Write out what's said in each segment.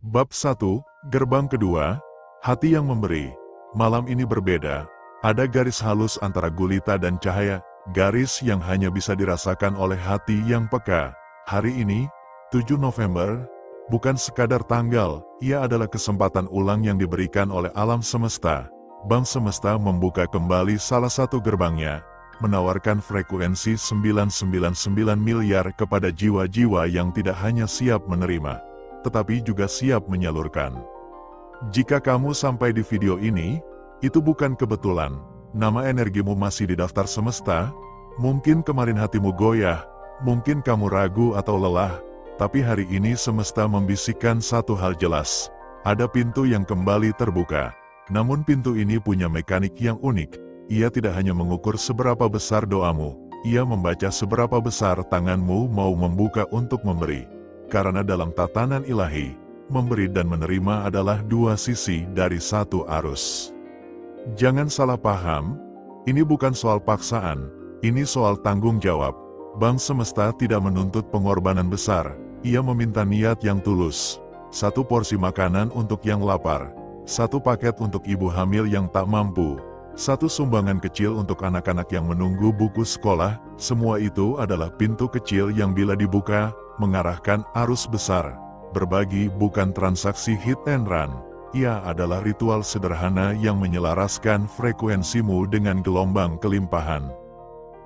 Bab 1, Gerbang kedua, Hati yang memberi. Malam ini berbeda. Ada garis halus antara gulita dan cahaya, garis yang hanya bisa dirasakan oleh hati yang peka. Hari ini, 7 November, bukan sekadar tanggal, ia adalah kesempatan ulang yang diberikan oleh alam semesta. Bank semesta membuka kembali salah satu gerbangnya, menawarkan frekuensi 999 miliar kepada jiwa-jiwa yang tidak hanya siap menerima, tetapi juga siap menyalurkan. Jika kamu sampai di video ini, itu bukan kebetulan. Nama energimu masih di daftar semesta. Mungkin kemarin hatimu goyah, mungkin kamu ragu atau lelah, tapi hari ini semesta membisikkan satu hal jelas. Ada pintu yang kembali terbuka. Namun pintu ini punya mekanik yang unik. Ia tidak hanya mengukur seberapa besar doamu, ia membaca seberapa besar tanganmu mau membuka untuk memberi. Karena dalam tatanan ilahi, memberi dan menerima adalah dua sisi dari satu arus. Jangan salah paham, ini bukan soal paksaan, ini soal tanggung jawab. Bank semesta tidak menuntut pengorbanan besar, ia meminta niat yang tulus. Satu porsi makanan untuk yang lapar, satu paket untuk ibu hamil yang tak mampu, satu sumbangan kecil untuk anak-anak yang menunggu buku sekolah. Semua itu adalah pintu kecil yang bila dibuka, mengarahkan arus besar. Berbagi bukan transaksi hit and run, ia adalah ritual sederhana yang menyelaraskan frekuensimu dengan gelombang kelimpahan.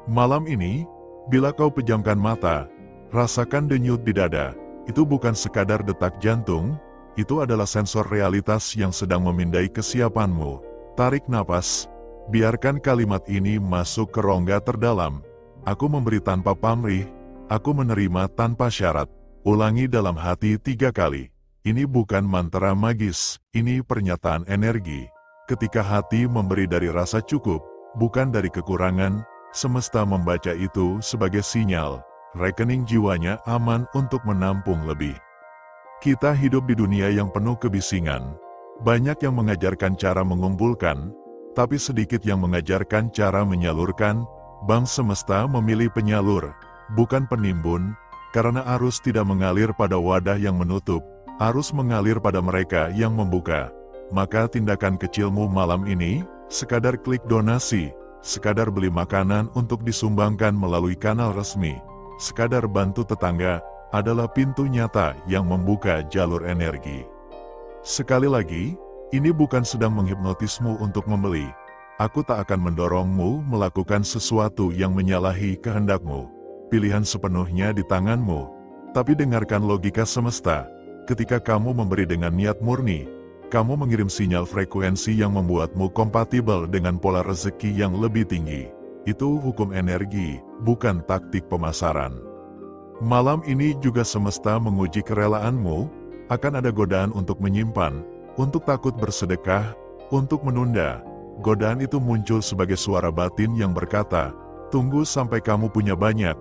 Malam ini, bila kau pejamkan mata, rasakan denyut di dada. Itu bukan sekadar detak jantung, itu adalah sensor realitas yang sedang memindai kesiapanmu. Tarik napas, biarkan kalimat ini masuk ke rongga terdalam. Aku memberi tanpa pamrih, aku menerima tanpa syarat. Ulangi dalam hati 3 kali. Ini bukan mantra magis, ini pernyataan energi. Ketika hati memberi dari rasa cukup, bukan dari kekurangan, semesta membaca itu sebagai sinyal. Rekening jiwanya aman untuk menampung lebih. Kita hidup di dunia yang penuh kebisingan. Banyak yang mengajarkan cara mengumpulkan, tapi sedikit yang mengajarkan cara menyalurkan. Bank semesta memilih penyalur, bukan penimbun. Karena arus tidak mengalir pada wadah yang menutup, arus mengalir pada mereka yang membuka. Maka tindakan kecilmu malam ini, sekadar klik donasi, sekadar beli makanan untuk disumbangkan melalui kanal resmi, sekadar bantu tetangga, adalah pintu nyata yang membuka jalur energi. Sekali lagi, ini bukan sedang menghipnotismu untuk membeli. Aku tak akan mendorongmu melakukan sesuatu yang menyalahi kehendakmu. Pilihan sepenuhnya di tanganmu. Tapi dengarkan logika semesta. Ketika kamu memberi dengan niat murni, kamu mengirim sinyal frekuensi yang membuatmu kompatibel dengan pola rezeki yang lebih tinggi. Itu hukum energi, bukan taktik pemasaran. Malam ini juga semesta menguji kerelaanmu. Akan ada godaan untuk menyimpan, untuk takut bersedekah, untuk menunda. Godaan itu muncul sebagai suara batin yang berkata, tunggu sampai kamu punya banyak.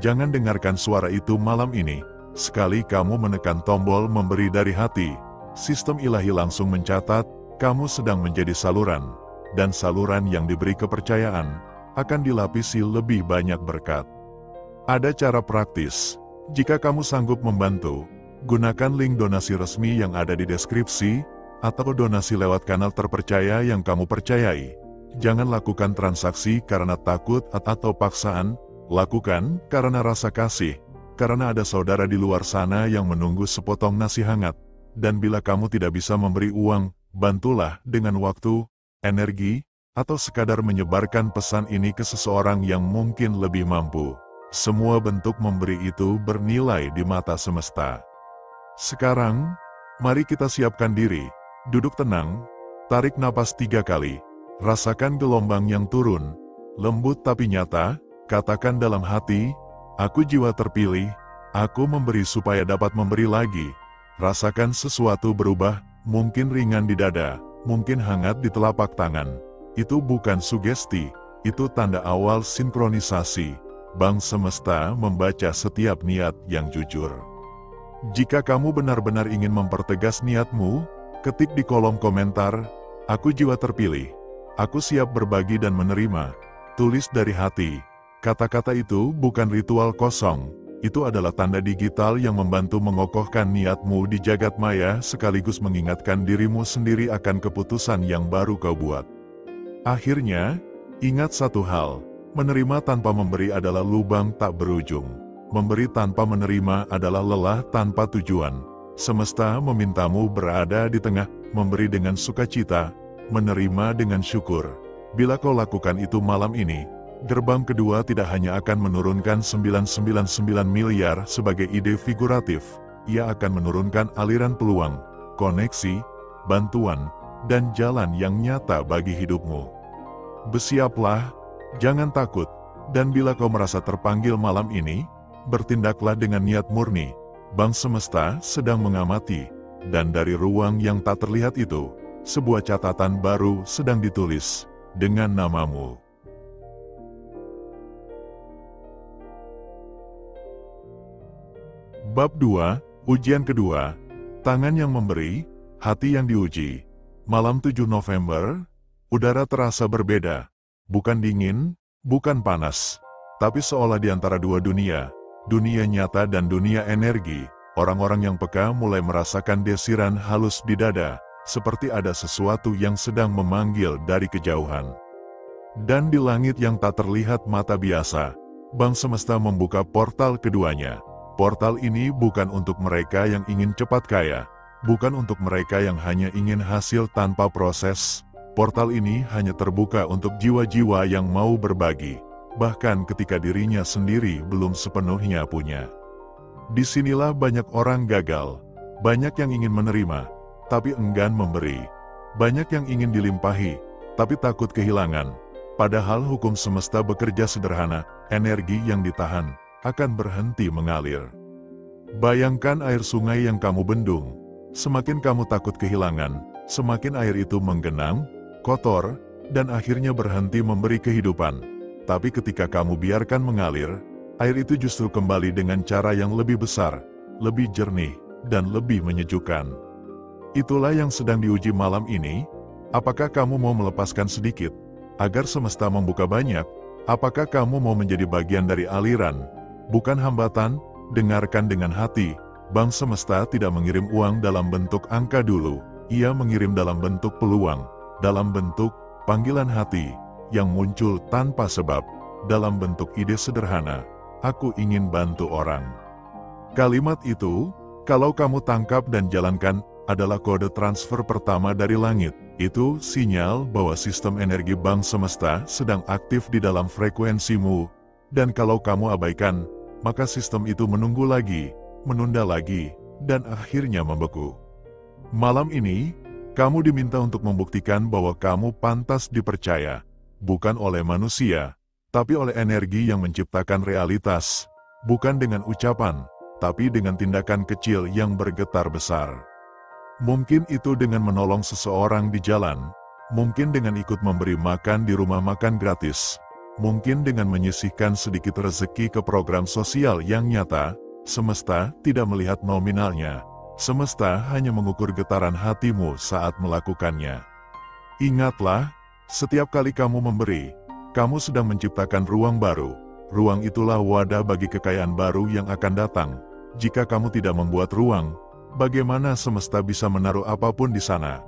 Jangan dengarkan suara itu malam ini. Sekali kamu menekan tombol memberi dari hati, sistem ilahi langsung mencatat, kamu sedang menjadi saluran. Dan saluran yang diberi kepercayaan, akan dilapisi lebih banyak berkat. Ada cara praktis. Jika kamu sanggup membantu, gunakan link donasi resmi yang ada di deskripsi, atau donasi lewat kanal terpercaya yang kamu percayai. Jangan lakukan transaksi karena takut atau paksaan. Lakukan karena rasa kasih, karena ada saudara di luar sana yang menunggu sepotong nasi hangat. Dan bila kamu tidak bisa memberi uang, bantulah dengan waktu, energi, atau sekadar menyebarkan pesan ini ke seseorang yang mungkin lebih mampu. Semua bentuk memberi itu bernilai di mata semesta. Sekarang, mari kita siapkan diri, duduk tenang, tarik napas 3 kali, rasakan gelombang yang turun, lembut tapi nyata. Katakan dalam hati, aku jiwa terpilih, aku memberi supaya dapat memberi lagi. Rasakan sesuatu berubah, mungkin ringan di dada, mungkin hangat di telapak tangan. Itu bukan sugesti, itu tanda awal sinkronisasi. Bank semesta membaca setiap niat yang jujur. Jika kamu benar-benar ingin mempertegas niatmu, ketik di kolom komentar, aku jiwa terpilih, aku siap berbagi dan menerima. Tulis dari hati. Kata-kata itu bukan ritual kosong, Itu adalah tanda digital yang membantu mengokohkan niatmu di jagat maya sekaligus mengingatkan dirimu sendiri akan keputusan yang baru kau buat. Akhirnya, ingat satu hal, menerima tanpa memberi adalah lubang tak berujung. Memberi tanpa menerima adalah lelah tanpa tujuan. Semesta memintamu berada di tengah, memberi dengan sukacita, menerima dengan syukur. Bila kau lakukan itu malam ini, gerbang kedua tidak hanya akan menurunkan 999 miliar sebagai ide figuratif, ia akan menurunkan aliran peluang, koneksi, bantuan, dan jalan yang nyata bagi hidupmu. Bersiaplah, jangan takut, dan bila kau merasa terpanggil malam ini, bertindaklah dengan niat murni. Bang Semesta sedang mengamati, dan dari ruang yang tak terlihat itu, sebuah catatan baru sedang ditulis dengan namamu. Bab 2, Ujian kedua, Tangan yang memberi, hati yang diuji. Malam 7 November, udara terasa berbeda. Bukan dingin, bukan panas, tapi seolah di antara dua dunia, dunia nyata dan dunia energi. Orang-orang yang peka mulai merasakan desiran halus di dada, seperti ada sesuatu yang sedang memanggil dari kejauhan. Dan di langit yang tak terlihat mata biasa, Bang Semesta membuka portal keduanya. Portal ini bukan untuk mereka yang ingin cepat kaya, bukan untuk mereka yang hanya ingin hasil tanpa proses. Portal ini hanya terbuka untuk jiwa-jiwa yang mau berbagi, bahkan ketika dirinya sendiri belum sepenuhnya punya. Disinilah banyak orang gagal, banyak yang ingin menerima, tapi enggan memberi. Banyak yang ingin dilimpahi, tapi takut kehilangan. Padahal hukum semesta bekerja sederhana, energi yang ditahan akan berhenti mengalir. Bayangkan air sungai yang kamu bendung. Semakin kamu takut kehilangan, semakin air itu menggenang, kotor, dan akhirnya berhenti memberi kehidupan. Tapi ketika kamu biarkan mengalir, air itu justru kembali dengan cara yang lebih besar, lebih jernih, dan lebih menyejukkan. Itulah yang sedang diuji malam ini. Apakah kamu mau melepaskan sedikit, agar semesta membuka banyak? Apakah kamu mau menjadi bagian dari aliran, bukan hambatan? Dengarkan dengan hati, Bang Semesta tidak mengirim uang dalam bentuk angka dulu, ia mengirim dalam bentuk peluang, dalam bentuk panggilan hati, yang muncul tanpa sebab, dalam bentuk ide sederhana, aku ingin bantu orang. Kalimat itu, kalau kamu tangkap dan jalankan, adalah kode transfer pertama dari langit. Itu sinyal bahwa sistem energi Bang Semesta sedang aktif di dalam frekuensimu, dan kalau kamu abaikan, maka sistem itu menunggu lagi, menunda lagi, dan akhirnya membeku. Malam ini, kamu diminta untuk membuktikan bahwa kamu pantas dipercaya, bukan oleh manusia, tapi oleh energi yang menciptakan realitas, bukan dengan ucapan, tapi dengan tindakan kecil yang bergetar besar. Mungkin itu dengan menolong seseorang di jalan, mungkin dengan ikut memberi makan di rumah makan gratis, mungkin dengan menyisihkan sedikit rezeki ke program sosial yang nyata. Semesta tidak melihat nominalnya, semesta hanya mengukur getaran hatimu saat melakukannya. Ingatlah, setiap kali kamu memberi, kamu sedang menciptakan ruang baru. Ruang itulah wadah bagi kekayaan baru yang akan datang. Jika kamu tidak membuat ruang, bagaimana semesta bisa menaruh apapun di sana?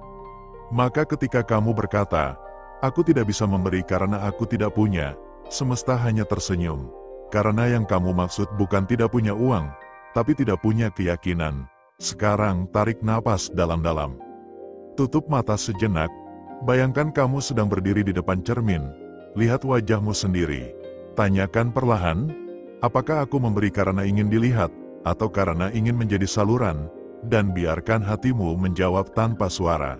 Maka ketika kamu berkata, aku tidak bisa memberi karena aku tidak punya, semesta hanya tersenyum. Karena yang kamu maksud bukan tidak punya uang, tapi tidak punya keyakinan. Sekarang tarik napas dalam-dalam. Tutup mata sejenak, bayangkan kamu sedang berdiri di depan cermin. Lihat wajahmu sendiri. Tanyakan perlahan, apakah aku memberi karena ingin dilihat, atau karena ingin menjadi saluran? Dan biarkan hatimu menjawab tanpa suara.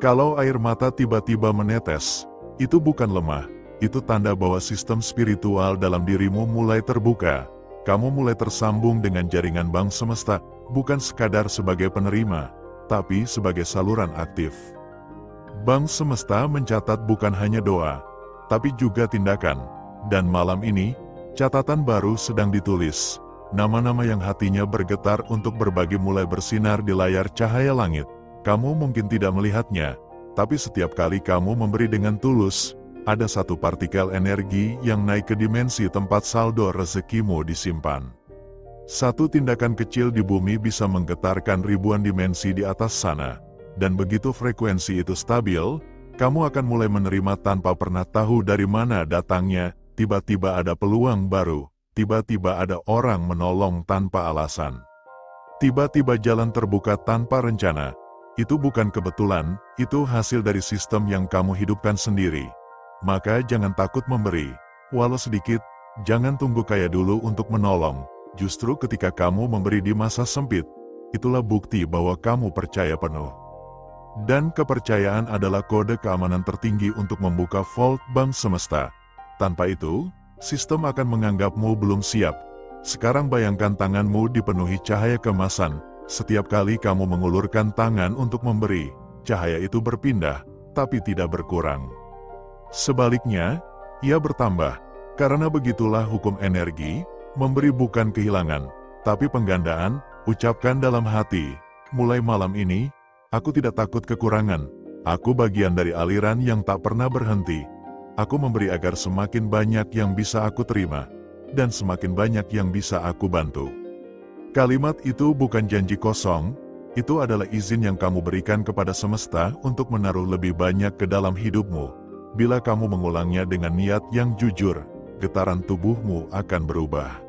Kalau air mata tiba-tiba menetes, itu bukan lemah, itu tanda bahwa sistem spiritual dalam dirimu mulai terbuka. Kamu mulai tersambung dengan jaringan Bang Semesta, bukan sekadar sebagai penerima, tapi sebagai saluran aktif. Bang Semesta mencatat bukan hanya doa, tapi juga tindakan. Dan malam ini, catatan baru sedang ditulis. Nama-nama yang hatinya bergetar untuk berbagi mulai bersinar di layar cahaya langit. Kamu mungkin tidak melihatnya, tapi setiap kali kamu memberi dengan tulus, ada satu partikel energi yang naik ke dimensi tempat saldo rezekimu disimpan. Satu tindakan kecil di bumi bisa menggetarkan ribuan dimensi di atas sana. Dan begitu frekuensi itu stabil, kamu akan mulai menerima tanpa pernah tahu dari mana datangnya. Tiba-tiba ada peluang baru, tiba-tiba ada orang menolong tanpa alasan. Tiba-tiba jalan terbuka tanpa rencana. Itu bukan kebetulan, itu hasil dari sistem yang kamu hidupkan sendiri. Maka jangan takut memberi, walau sedikit, jangan tunggu kaya dulu untuk menolong. Justru ketika kamu memberi di masa sempit, itulah bukti bahwa kamu percaya penuh. Dan kepercayaan adalah kode keamanan tertinggi untuk membuka vault bank semesta. Tanpa itu, sistem akan menganggapmu belum siap. Sekarang bayangkan tanganmu dipenuhi cahaya kemasan. Setiap kali kamu mengulurkan tangan untuk memberi, cahaya itu berpindah, tapi tidak berkurang. Sebaliknya, ia bertambah. Karena begitulah hukum energi, memberi bukan kehilangan, tapi penggandaan. Ucapkan dalam hati, mulai malam ini, aku tidak takut kekurangan. Aku bagian dari aliran yang tak pernah berhenti. Aku memberi agar semakin banyak yang bisa aku terima, dan semakin banyak yang bisa aku bantu. Kalimat itu bukan janji kosong, itu adalah izin yang kamu berikan kepada semesta untuk menaruh lebih banyak ke dalam hidupmu. Bila kamu mengulangnya dengan niat yang jujur, getaran tubuhmu akan berubah.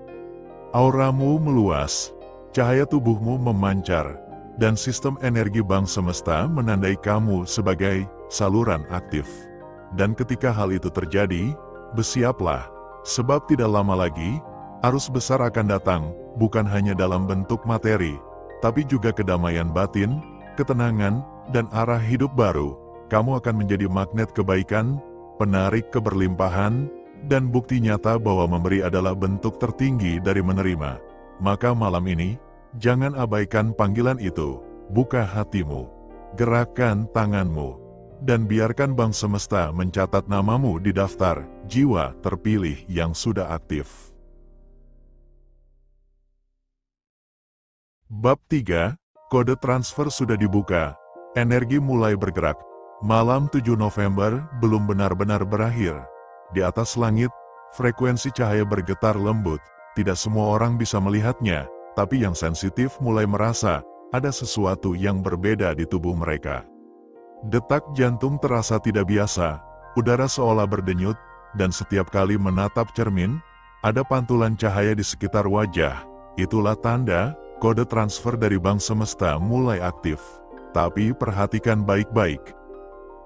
Auramu meluas, cahaya tubuhmu memancar, dan sistem energi bank semesta menandai kamu sebagai saluran aktif. Dan ketika hal itu terjadi, bersiaplah, sebab tidak lama lagi, arus besar akan datang, bukan hanya dalam bentuk materi, tapi juga kedamaian batin, ketenangan, dan arah hidup baru. Kamu akan menjadi magnet kebaikan, penarik keberlimpahan, dan bukti nyata bahwa memberi adalah bentuk tertinggi dari menerima. Maka malam ini, jangan abaikan panggilan itu. Buka hatimu, gerakkan tanganmu, dan biarkan bank semesta mencatat namamu di daftar jiwa terpilih yang sudah aktif. Bab 3, kode transfer sudah dibuka. Energi mulai bergerak. Malam 7 November belum benar-benar berakhir. Di atas langit, frekuensi cahaya bergetar lembut. Tidak semua orang bisa melihatnya, tapi yang sensitif mulai merasa ada sesuatu yang berbeda di tubuh mereka. Detak jantung terasa tidak biasa, udara seolah berdenyut, dan setiap kali menatap cermin, ada pantulan cahaya di sekitar wajah. Itulah tanda, kode transfer dari bank semesta mulai aktif. Tapi perhatikan baik-baik.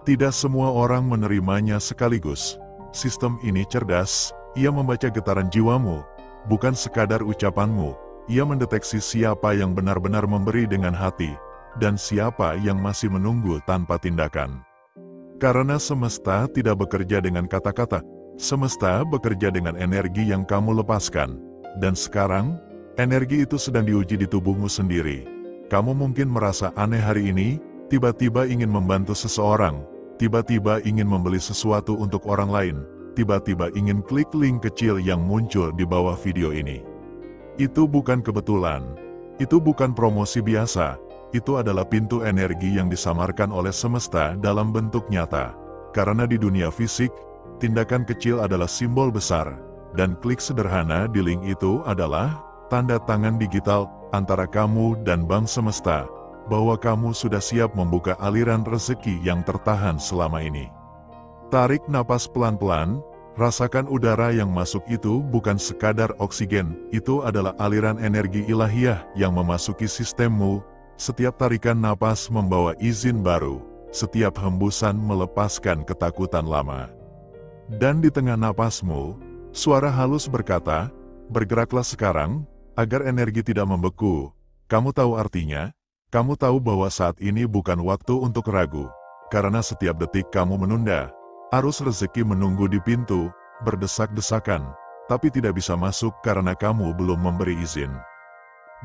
Tidak semua orang menerimanya sekaligus. Sistem ini cerdas, ia membaca getaran jiwamu, bukan sekadar ucapanmu. Ia mendeteksi siapa yang benar-benar memberi dengan hati, dan siapa yang masih menunggu tanpa tindakan. Karena semesta tidak bekerja dengan kata-kata, semesta bekerja dengan energi yang kamu lepaskan. Dan sekarang, energi itu sedang diuji di tubuhmu sendiri. Kamu mungkin merasa aneh hari ini, tiba-tiba ingin membantu seseorang, tiba-tiba ingin membeli sesuatu untuk orang lain, tiba-tiba ingin klik link kecil yang muncul di bawah video ini. Itu bukan kebetulan, itu bukan promosi biasa, itu adalah pintu energi yang disamarkan oleh semesta dalam bentuk nyata. Karena di dunia fisik, tindakan kecil adalah simbol besar, dan klik sederhana di link itu adalah tanda tangan digital antara kamu dan bank semesta, bahwa kamu sudah siap membuka aliran rezeki yang tertahan selama ini. Tarik napas pelan-pelan, rasakan udara yang masuk itu bukan sekadar oksigen, itu adalah aliran energi ilahiyah yang memasuki sistemmu. Setiap tarikan napas membawa izin baru, setiap hembusan melepaskan ketakutan lama. Dan di tengah napasmu, suara halus berkata, bergeraklah sekarang, agar energi tidak membeku. Kamu tahu artinya? Kamu tahu bahwa saat ini bukan waktu untuk ragu. Karena setiap detik kamu menunda, arus rezeki menunggu di pintu, berdesak-desakan, tapi tidak bisa masuk karena kamu belum memberi izin.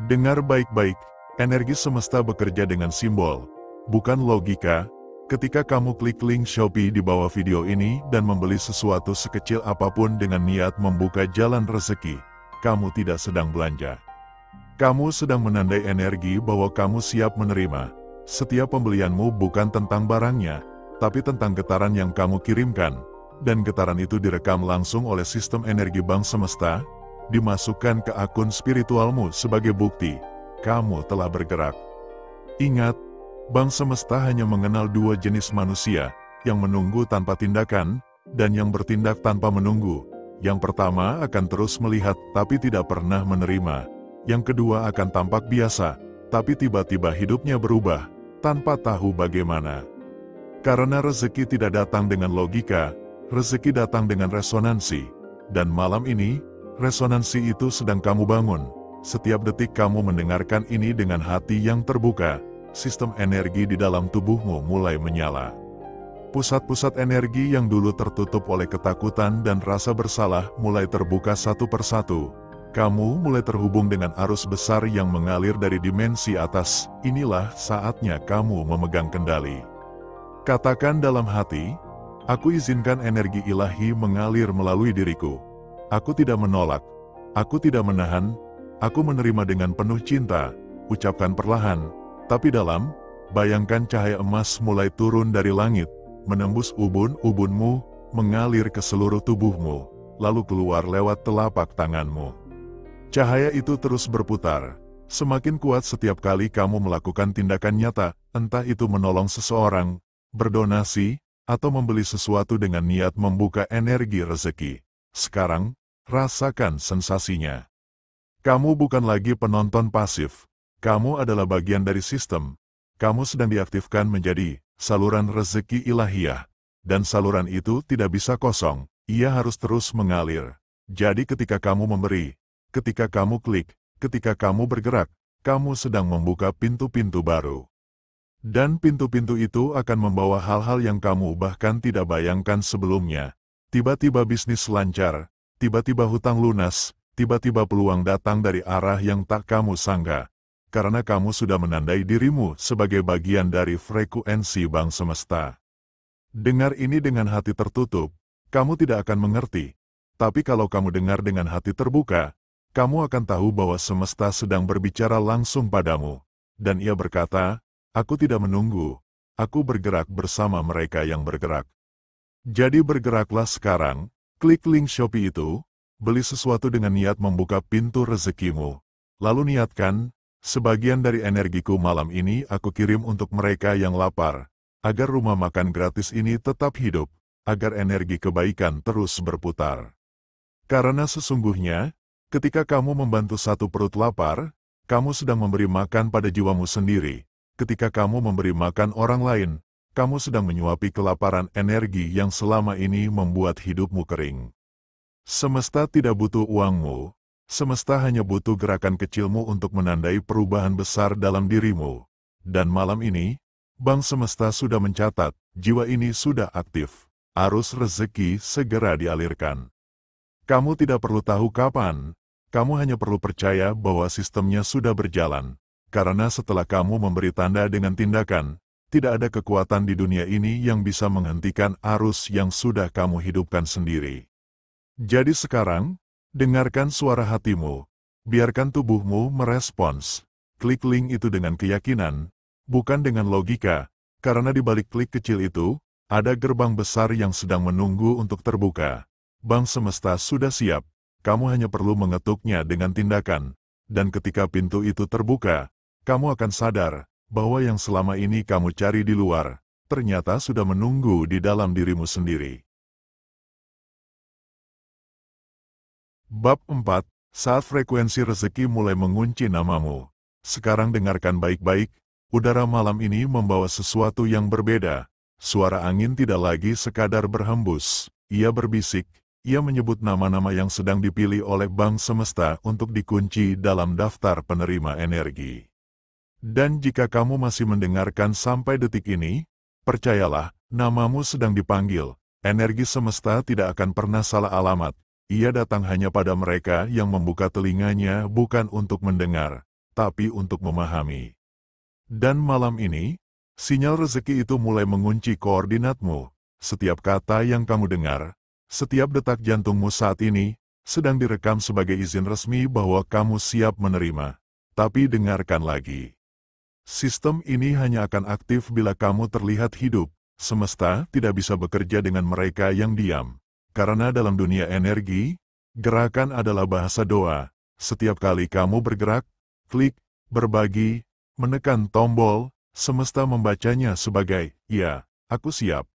Dengar baik-baik, energi semesta bekerja dengan simbol, bukan logika. Ketika kamu klik link Shopee di bawah video ini dan membeli sesuatu sekecil apapun dengan niat membuka jalan rezeki, kamu tidak sedang belanja. Kamu sedang menandai energi bahwa kamu siap menerima. Setiap pembelianmu bukan tentang barangnya, tapi tentang getaran yang kamu kirimkan. Dan getaran itu direkam langsung oleh sistem energi bank semesta. dimasukkan ke akun spiritualmu sebagai bukti kamu telah bergerak. Ingat, Bang Semesta hanya mengenal dua jenis manusia, yang menunggu tanpa tindakan, dan yang bertindak tanpa menunggu. Yang pertama akan terus melihat tapi tidak pernah menerima. Yang kedua akan tampak biasa, tapi tiba-tiba hidupnya berubah, tanpa tahu bagaimana. Karena rezeki tidak datang dengan logika, rezeki datang dengan resonansi. Dan malam ini, resonansi itu sedang kamu bangun. Setiap detik kamu mendengarkan ini dengan hati yang terbuka, sistem energi di dalam tubuhmu mulai menyala. Pusat-pusat energi yang dulu tertutup oleh ketakutan dan rasa bersalah mulai terbuka satu persatu. Kamu mulai terhubung dengan arus besar yang mengalir dari dimensi atas. Inilah saatnya kamu memegang kendali. Katakan dalam hati, aku izinkan energi ilahi mengalir melalui diriku. Aku tidak menolak, aku tidak menahan, aku menerima dengan penuh cinta. Ucapkan perlahan, tapi dalam. Bayangkan cahaya emas mulai turun dari langit, menembus ubun-ubunmu, mengalir ke seluruh tubuhmu, lalu keluar lewat telapak tanganmu. Cahaya itu terus berputar, semakin kuat setiap kali kamu melakukan tindakan nyata, entah itu menolong seseorang, berdonasi, atau membeli sesuatu dengan niat membuka energi rezeki. Sekarang, rasakan sensasinya. Kamu bukan lagi penonton pasif, kamu adalah bagian dari sistem. Kamu sedang diaktifkan menjadi saluran rezeki ilahiyah, dan saluran itu tidak bisa kosong, ia harus terus mengalir. Jadi ketika kamu memberi, ketika kamu klik, ketika kamu bergerak, kamu sedang membuka pintu-pintu baru. Dan pintu-pintu itu akan membawa hal-hal yang kamu bahkan tidak bayangkan sebelumnya. Tiba-tiba bisnis lancar, tiba-tiba hutang lunas, tiba-tiba peluang datang dari arah yang tak kamu sangka. Karena kamu sudah menandai dirimu sebagai bagian dari frekuensi Bang Semesta. Dengar ini dengan hati tertutup, kamu tidak akan mengerti. Tapi kalau kamu dengar dengan hati terbuka, kamu akan tahu bahwa semesta sedang berbicara langsung padamu. Dan ia berkata, aku tidak menunggu, aku bergerak bersama mereka yang bergerak. Jadi bergeraklah sekarang, klik link Shopee itu, beli sesuatu dengan niat membuka pintu rezekimu. Lalu niatkan, sebagian dari energiku malam ini aku kirim untuk mereka yang lapar, agar rumah makan gratis ini tetap hidup, agar energi kebaikan terus berputar. Karena sesungguhnya, ketika kamu membantu satu perut lapar, kamu sedang memberi makan pada jiwamu sendiri. Ketika kamu memberi makan orang lain, kamu sedang menyuapi kelaparan energi yang selama ini membuat hidupmu kering. Semesta tidak butuh uangmu, semesta hanya butuh gerakan kecilmu untuk menandai perubahan besar dalam dirimu. Dan malam ini, Bang Semesta sudah mencatat, jiwa ini sudah aktif. Arus rezeki segera dialirkan. Kamu tidak perlu tahu kapan, kamu hanya perlu percaya bahwa sistemnya sudah berjalan. Karena setelah kamu memberi tanda dengan tindakan, tidak ada kekuatan di dunia ini yang bisa menghentikan arus yang sudah kamu hidupkan sendiri. Jadi sekarang, dengarkan suara hatimu, biarkan tubuhmu merespons. Klik link itu dengan keyakinan, bukan dengan logika, karena di balik klik kecil itu, ada gerbang besar yang sedang menunggu untuk terbuka. Bang Semesta sudah siap, kamu hanya perlu mengetuknya dengan tindakan, dan ketika pintu itu terbuka, kamu akan sadar bahwa yang selama ini kamu cari di luar, ternyata sudah menunggu di dalam dirimu sendiri. Bab 4, saat frekuensi rezeki mulai mengunci namamu. Sekarang dengarkan baik-baik, udara malam ini membawa sesuatu yang berbeda. Suara angin tidak lagi sekadar berhembus, ia berbisik, ia menyebut nama-nama yang sedang dipilih oleh Bang Semesta untuk dikunci dalam daftar penerima energi. Dan jika kamu masih mendengarkan sampai detik ini, percayalah, namamu sedang dipanggil. Energi semesta tidak akan pernah salah alamat. Ia datang hanya pada mereka yang membuka telinganya bukan untuk mendengar, tapi untuk memahami. Dan malam ini, sinyal rezeki itu mulai mengunci koordinatmu. Setiap kata yang kamu dengar, setiap detak jantungmu saat ini, sedang direkam sebagai izin resmi bahwa kamu siap menerima. Tapi dengarkan lagi. Sistem ini hanya akan aktif bila kamu terlihat hidup. Semesta tidak bisa bekerja dengan mereka yang diam. Karena dalam dunia energi, Gerakan adalah bahasa doa. Setiap kali kamu bergerak, klik, berbagi, menekan tombol, semesta membacanya sebagai, "Ya, aku siap."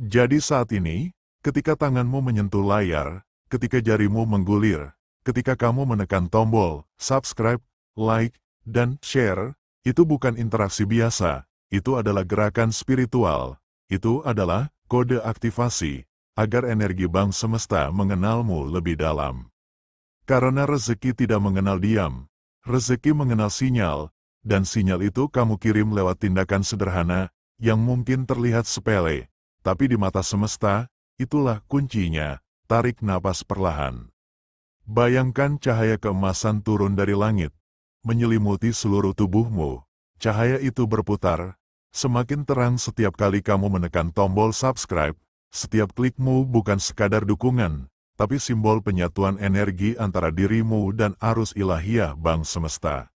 Jadi saat ini, ketika tanganmu menyentuh layar, ketika jarimu menggulir, ketika kamu menekan tombol subscribe, like, dan share, itu bukan interaksi biasa, itu adalah gerakan spiritual. Itu adalah kode aktivasi, agar energi bank semesta mengenalmu lebih dalam. Karena rezeki tidak mengenal diam, rezeki mengenal sinyal, dan sinyal itu kamu kirim lewat tindakan sederhana, yang mungkin terlihat sepele, tapi di mata semesta, itulah kuncinya. Tarik napas perlahan. Bayangkan cahaya keemasan turun dari langit, menyelimuti seluruh tubuhmu. Cahaya itu berputar, semakin terang setiap kali kamu menekan tombol subscribe. Setiap klikmu bukan sekadar dukungan, tapi simbol penyatuan energi antara dirimu dan arus ilahiyah bank semesta.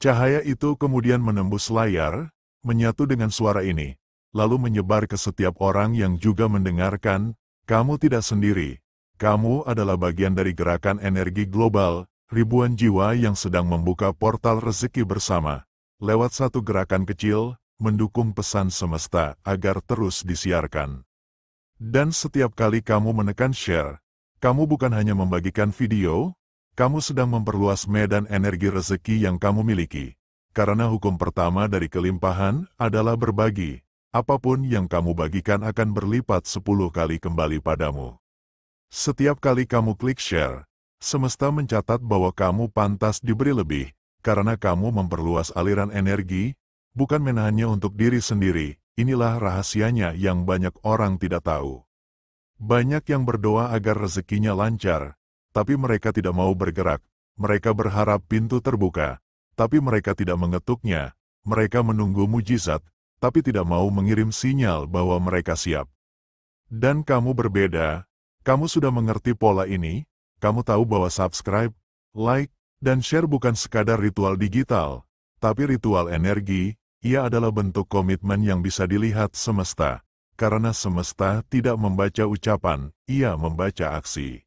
Cahaya itu kemudian menembus layar, menyatu dengan suara ini, lalu menyebar ke setiap orang yang juga mendengarkan. Kamu tidak sendiri. Kamu adalah bagian dari gerakan energi global, ribuan jiwa yang sedang membuka portal rezeki bersama. Lewat satu gerakan kecil, mendukung pesan semesta agar terus disiarkan. Dan setiap kali kamu menekan share, kamu bukan hanya membagikan video, kamu sedang memperluas medan energi rezeki yang kamu miliki. Karena hukum pertama dari kelimpahan adalah berbagi. Apapun yang kamu bagikan akan berlipat 10 kali kembali padamu. Setiap kali kamu klik share, semesta mencatat bahwa kamu pantas diberi lebih, karena kamu memperluas aliran energi, bukan menahannya untuk diri sendiri. Inilah rahasianya yang banyak orang tidak tahu. Banyak yang berdoa agar rezekinya lancar, tapi mereka tidak mau bergerak. Mereka berharap pintu terbuka, tapi mereka tidak mengetuknya. Mereka menunggu mujizat, tapi tidak mau mengirim sinyal bahwa mereka siap. Dan kamu berbeda, kamu sudah mengerti pola ini, kamu tahu bahwa subscribe, like, dan share bukan sekadar ritual digital, tapi ritual energi. Ia adalah bentuk komitmen yang bisa dilihat semesta, karena semesta tidak membaca ucapan, ia membaca aksi.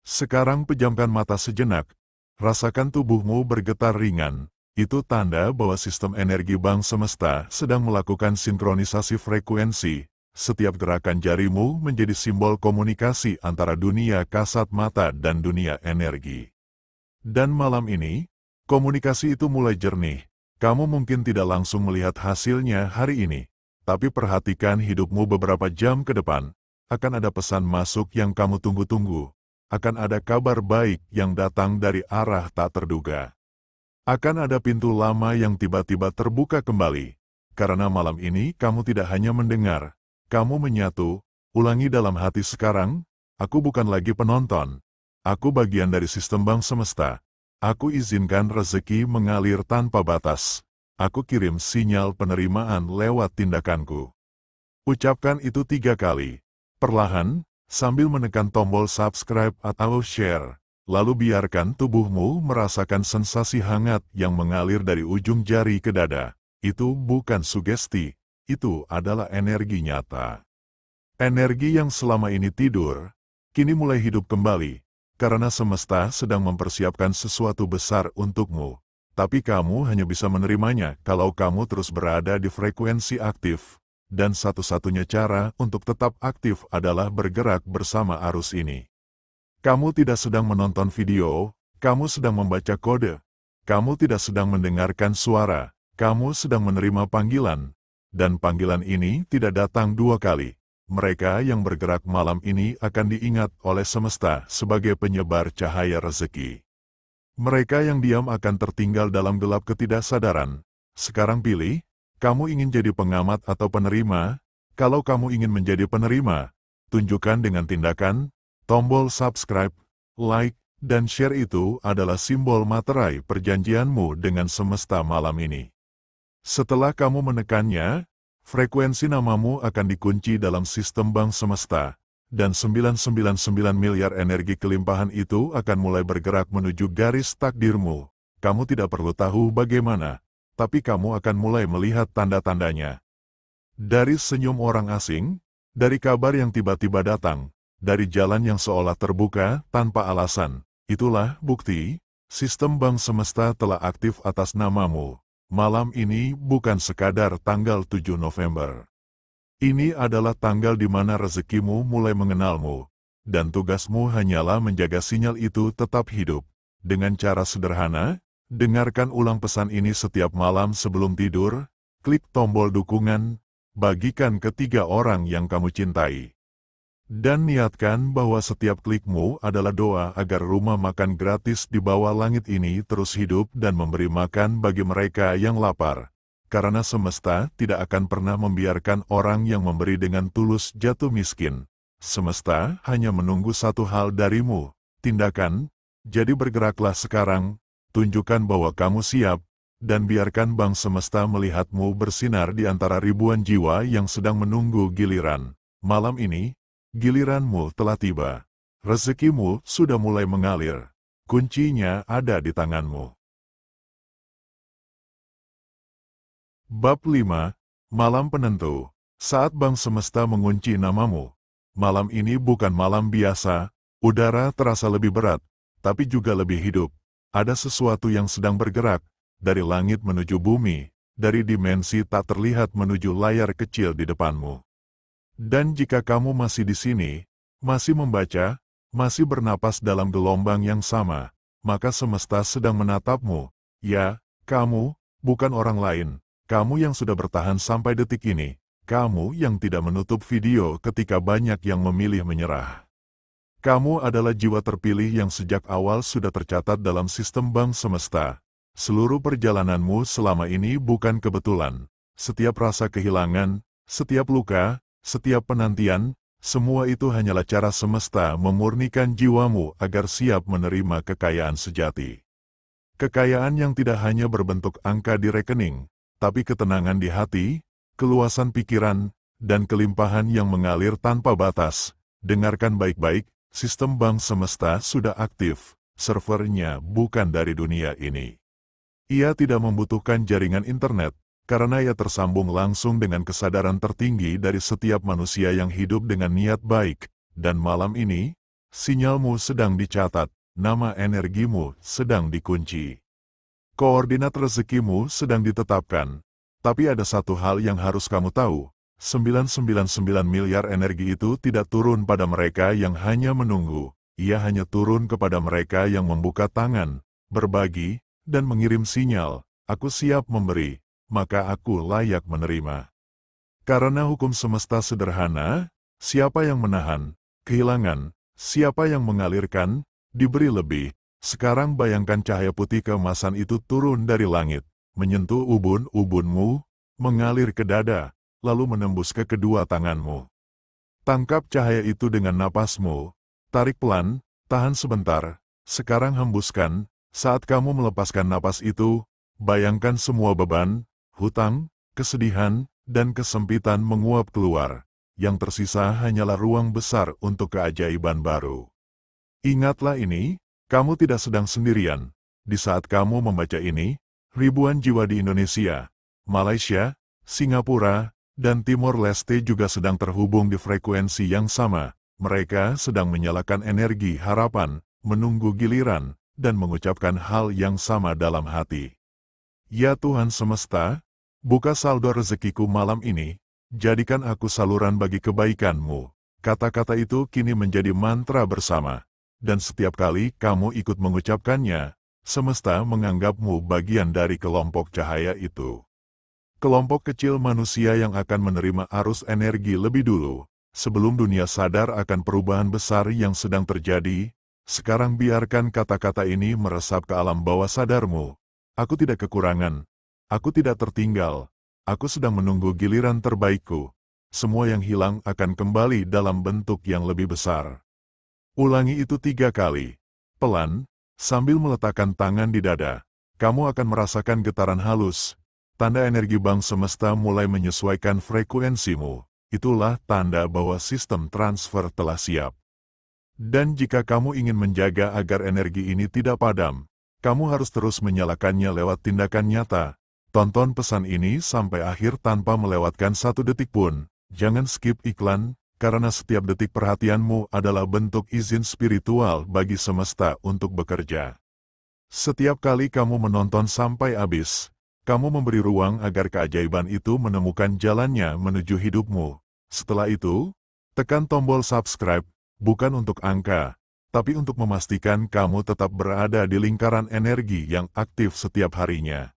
Sekarang pejamkan mata sejenak, rasakan tubuhmu bergetar ringan, itu tanda bahwa sistem energi bank semesta sedang melakukan sinkronisasi frekuensi. Setiap gerakan jarimu menjadi simbol komunikasi antara dunia kasat mata dan dunia energi. Dan malam ini, komunikasi itu mulai jernih. Kamu mungkin tidak langsung melihat hasilnya hari ini, tapi perhatikan hidupmu beberapa jam ke depan. Akan ada pesan masuk yang kamu tunggu-tunggu. Akan ada kabar baik yang datang dari arah tak terduga. Akan ada pintu lama yang tiba-tiba terbuka kembali. Karena malam ini kamu tidak hanya mendengar, kamu menyatu. Ulangi dalam hati sekarang, aku bukan lagi penonton. Aku bagian dari sistem bank semesta. Aku izinkan rezeki mengalir tanpa batas. Aku kirim sinyal penerimaan lewat tindakanku. Ucapkan itu 3 kali. Perlahan, sambil menekan tombol subscribe atau share. Lalu biarkan tubuhmu merasakan sensasi hangat yang mengalir dari ujung jari ke dada. Itu bukan sugesti, itu adalah energi nyata. Energi yang selama ini tidur, kini mulai hidup kembali. Karena semesta sedang mempersiapkan sesuatu besar untukmu. Tapi kamu hanya bisa menerimanya kalau kamu terus berada di frekuensi aktif. Dan satu-satunya cara untuk tetap aktif adalah bergerak bersama arus ini. Kamu tidak sedang menonton video, kamu sedang membaca kode. Kamu tidak sedang mendengarkan suara, kamu sedang menerima panggilan. Dan panggilan ini tidak datang 2 kali. Mereka yang bergerak malam ini akan diingat oleh semesta sebagai penyebar cahaya rezeki. Mereka yang diam akan tertinggal dalam gelap ketidaksadaran. Sekarang pilih, kamu ingin jadi pengamat atau penerima? Kalau kamu ingin menjadi penerima, tunjukkan dengan tindakan. Tombol subscribe, like, dan share itu adalah simbol materai perjanjianmu dengan semesta malam ini. Setelah kamu menekannya, frekuensi namamu akan dikunci dalam sistem bank semesta, dan 999 miliar energi kelimpahan itu akan mulai bergerak menuju garis takdirmu. Kamu tidak perlu tahu bagaimana, tapi kamu akan mulai melihat tanda-tandanya. Dari senyum orang asing, dari kabar yang tiba-tiba datang, dari jalan yang seolah terbuka tanpa alasan. Itulah bukti, sistem bank semesta telah aktif atas namamu. Malam ini bukan sekadar tanggal 7 November. Ini adalah tanggal di mana rezekimu mulai mengenalmu, dan tugasmu hanyalah menjaga sinyal itu tetap hidup. Dengan cara sederhana, dengarkan ulang pesan ini setiap malam sebelum tidur, klik tombol dukungan, bagikan ke 3 orang yang kamu cintai. Dan niatkan bahwa setiap klikmu adalah doa agar rumah makan gratis di bawah langit ini terus hidup dan memberi makan bagi mereka yang lapar. Karena semesta tidak akan pernah membiarkan orang yang memberi dengan tulus jatuh miskin. Semesta hanya menunggu satu hal darimu, tindakan. Jadi bergeraklah sekarang, tunjukkan bahwa kamu siap, dan biarkan bank semesta melihatmu bersinar di antara ribuan jiwa yang sedang menunggu giliran. Malam ini, giliranmu telah tiba. Rezekimu sudah mulai mengalir. Kuncinya ada di tanganmu. Bab 5, Malam Penentu. Saat bank semesta mengunci namamu. Malam ini bukan malam biasa, udara terasa lebih berat, tapi juga lebih hidup. Ada sesuatu yang sedang bergerak, dari langit menuju bumi, dari dimensi tak terlihat menuju layar kecil di depanmu. Dan jika kamu masih di sini, masih membaca, masih bernapas dalam gelombang yang sama, maka semesta sedang menatapmu. Ya, kamu, bukan orang lain. Kamu yang sudah bertahan sampai detik ini. Kamu yang tidak menutup video ketika banyak yang memilih menyerah. Kamu adalah jiwa terpilih yang sejak awal sudah tercatat dalam sistem bank semesta. Seluruh perjalananmu selama ini bukan kebetulan. Setiap rasa kehilangan, setiap luka, setiap penantian, semua itu hanyalah cara semesta memurnikan jiwamu agar siap menerima kekayaan sejati. Kekayaan yang tidak hanya berbentuk angka di rekening, tapi ketenangan di hati, keluasan pikiran, dan kelimpahan yang mengalir tanpa batas. Dengarkan baik-baik, sistem bank semesta sudah aktif, servernya bukan dari dunia ini. Ia tidak membutuhkan jaringan internet, karena ia tersambung langsung dengan kesadaran tertinggi dari setiap manusia yang hidup dengan niat baik, dan malam ini, sinyalmu sedang dicatat, nama energimu sedang dikunci. Koordinat rezekimu sedang ditetapkan, tapi ada satu hal yang harus kamu tahu, 999 miliar energi itu tidak turun pada mereka yang hanya menunggu, ia hanya turun kepada mereka yang membuka tangan, berbagi, dan mengirim sinyal, aku siap memberi. Maka aku layak menerima. Karena hukum semesta sederhana, siapa yang menahan, kehilangan, siapa yang mengalirkan, diberi lebih. Sekarang bayangkan cahaya putih keemasan itu turun dari langit, menyentuh ubun-ubunmu, mengalir ke dada, lalu menembus ke kedua tanganmu. Tangkap cahaya itu dengan napasmu, tarik pelan, tahan sebentar, sekarang hembuskan. Saat kamu melepaskan napas itu, bayangkan semua beban, hutang, kesedihan, dan kesempitan menguap keluar. Yang tersisa hanyalah ruang besar untuk keajaiban baru. Ingatlah ini, kamu tidak sedang sendirian. Di saat kamu membaca ini, ribuan jiwa di Indonesia, Malaysia, Singapura, dan Timor Leste juga sedang terhubung di frekuensi yang sama. Mereka sedang menyalakan energi harapan, menunggu giliran, dan mengucapkan hal yang sama dalam hati. Ya Tuhan semesta, buka saldo rezekiku malam ini, jadikan aku saluran bagi kebaikan-Mu. Kata-kata itu kini menjadi mantra bersama, dan setiap kali kamu ikut mengucapkannya, semesta menganggapmu bagian dari kelompok cahaya itu. Kelompok kecil manusia yang akan menerima arus energi lebih dulu, sebelum dunia sadar akan perubahan besar yang sedang terjadi. Sekarang biarkan kata-kata ini meresap ke alam bawah sadarmu. Aku tidak kekurangan. Aku tidak tertinggal. Aku sedang menunggu giliran terbaikku. Semua yang hilang akan kembali dalam bentuk yang lebih besar. Ulangi itu 3 kali. Pelan, sambil meletakkan tangan di dada. Kamu akan merasakan getaran halus. Tanda energi bank semesta mulai menyesuaikan frekuensimu. Itulah tanda bahwa sistem transfer telah siap. Dan jika kamu ingin menjaga agar energi ini tidak padam, kamu harus terus menyalakannya lewat tindakan nyata. Tonton pesan ini sampai akhir tanpa melewatkan 1 detik pun. Jangan skip iklan, karena setiap detik perhatianmu adalah bentuk izin spiritual bagi semesta untuk bekerja. Setiap kali kamu menonton sampai habis, kamu memberi ruang agar keajaiban itu menemukan jalannya menuju hidupmu. Setelah itu, tekan tombol subscribe, bukan untuk angka, tapi untuk memastikan kamu tetap berada di lingkaran energi yang aktif setiap harinya.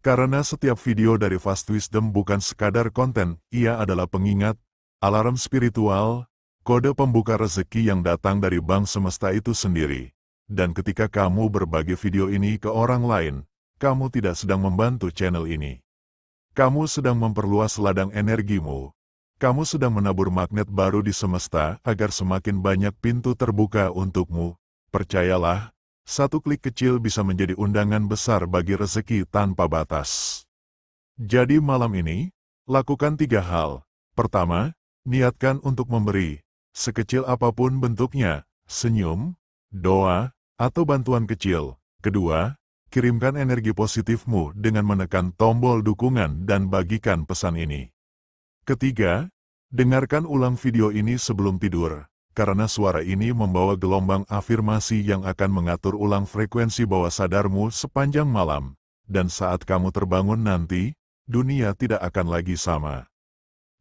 Karena setiap video dari Fast Wisdom bukan sekadar konten, ia adalah pengingat, alarm spiritual, kode pembuka rezeki yang datang dari bank semesta itu sendiri. Dan ketika kamu berbagi video ini ke orang lain, kamu tidak sedang membantu channel ini. Kamu sedang memperluas ladang energimu. Kamu sedang menabur magnet baru di semesta agar semakin banyak pintu terbuka untukmu. Percayalah, satu klik kecil bisa menjadi undangan besar bagi rezeki tanpa batas. Jadi malam ini, lakukan 3 hal. Pertama, niatkan untuk memberi, sekecil apapun bentuknya, senyum, doa, atau bantuan kecil. Kedua, kirimkan energi positifmu dengan menekan tombol dukungan dan bagikan pesan ini. Ketiga, dengarkan ulang video ini sebelum tidur. Karena suara ini membawa gelombang afirmasi yang akan mengatur ulang frekuensi bawah sadarmu sepanjang malam. Dan saat kamu terbangun nanti, dunia tidak akan lagi sama.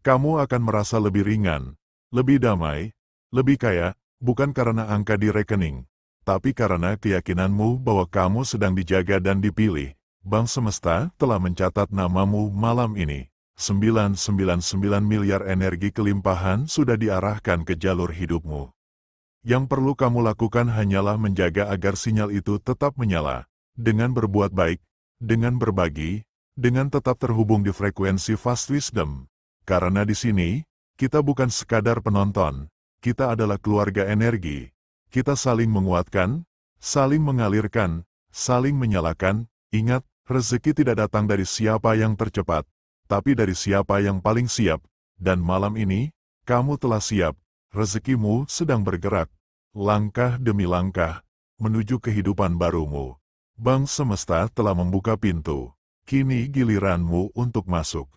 Kamu akan merasa lebih ringan, lebih damai, lebih kaya, bukan karena angka di rekening, tapi karena keyakinanmu bahwa kamu sedang dijaga dan dipilih. Bank Semesta telah mencatat namamu malam ini. 999 miliar energi kelimpahan sudah diarahkan ke jalur hidupmu. Yang perlu kamu lakukan hanyalah menjaga agar sinyal itu tetap menyala, dengan berbuat baik, dengan berbagi, dengan tetap terhubung di frekuensi Fast Wisdom. Karena di sini, kita bukan sekadar penonton, kita adalah keluarga energi. Kita saling menguatkan, saling mengalirkan, saling menyalakan. Ingat, rezeki tidak datang dari siapa yang tercepat, tapi dari siapa yang paling siap. Dan malam ini, kamu telah siap. Rezekimu sedang bergerak, langkah demi langkah, menuju kehidupan barumu. Bank Semesta telah membuka pintu. Kini giliranmu untuk masuk.